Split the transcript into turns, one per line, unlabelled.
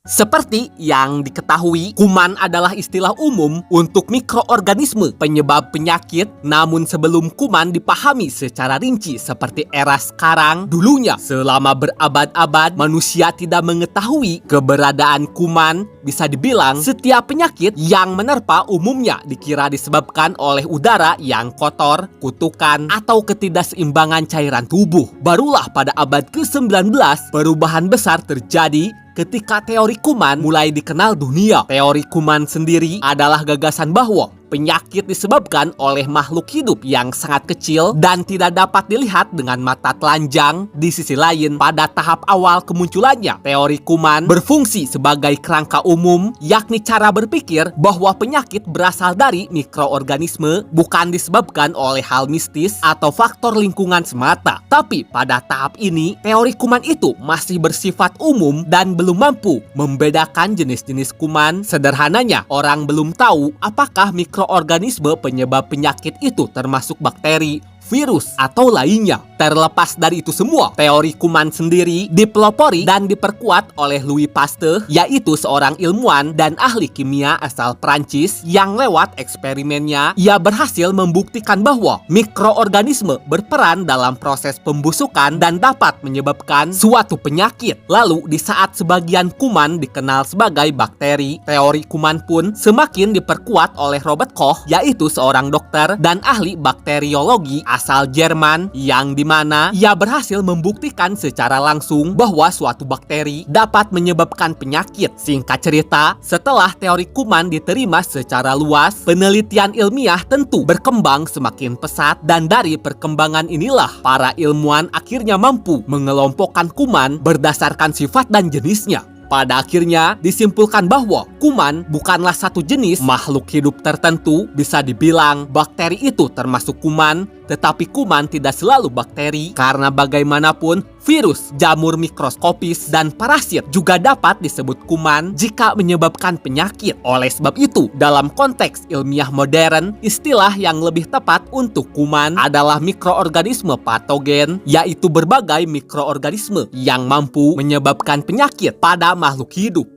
Seperti yang diketahui, kuman adalah istilah umum untuk mikroorganisme penyebab penyakit. Namun sebelum kuman dipahami secara rinci seperti era sekarang, dulunya selama berabad-abad manusia tidak mengetahui keberadaan kuman. Bisa dibilang setiap penyakit yang menerpa umumnya dikira disebabkan oleh udara yang kotor, kutukan, atau ketidakseimbangan cairan tubuh. Barulah pada abad ke-19 perubahan besar terjadi ketika teori kuman mulai dikenal dunia. Teori kuman sendiri adalah gagasan bahwa penyakit disebabkan oleh makhluk hidup yang sangat kecil dan tidak dapat dilihat dengan mata telanjang. Di sisi lain, pada tahap awal kemunculannya, teori kuman berfungsi sebagai kerangka umum, yakni cara berpikir bahwa penyakit berasal dari mikroorganisme, bukan disebabkan oleh hal mistis atau faktor lingkungan semata. Tapi pada tahap ini, teori kuman itu masih bersifat umum dan belum mampu membedakan jenis-jenis kuman. Sederhananya, orang belum tahu apakah mikroorganisme penyebab penyakit itu termasuk bakteri, virus, atau lainnya. Terlepas dari itu semua, teori kuman sendiri dipelopori dan diperkuat oleh Louis Pasteur, yaitu seorang ilmuwan dan ahli kimia asal Prancis yang lewat eksperimennya, ia berhasil membuktikan bahwa mikroorganisme berperan dalam proses pembusukan dan dapat menyebabkan suatu penyakit. Lalu, di saat sebagian kuman dikenal sebagai bakteri, teori kuman pun semakin diperkuat oleh Robert Koch, yaitu seorang dokter dan ahli bakteriologi asal Jerman, yang dimana ia berhasil membuktikan secara langsung bahwa suatu bakteri dapat menyebabkan penyakit. Singkat cerita, setelah teori kuman diterima secara luas, penelitian ilmiah tentu berkembang semakin pesat, dan dari perkembangan inilah para ilmuwan akhirnya mampu mengelompokkan kuman berdasarkan sifat dan jenisnya. Pada akhirnya disimpulkan bahwa kuman bukanlah satu jenis makhluk hidup tertentu. Bisa dibilang bakteri itu termasuk kuman, tetapi kuman tidak selalu bakteri, karena bagaimanapun virus, jamur mikroskopis, dan parasit juga dapat disebut kuman jika menyebabkan penyakit. Oleh sebab itu, dalam konteks ilmiah modern, istilah yang lebih tepat untuk kuman adalah mikroorganisme patogen, yaitu berbagai mikroorganisme yang mampu menyebabkan penyakit pada makhluk hidup.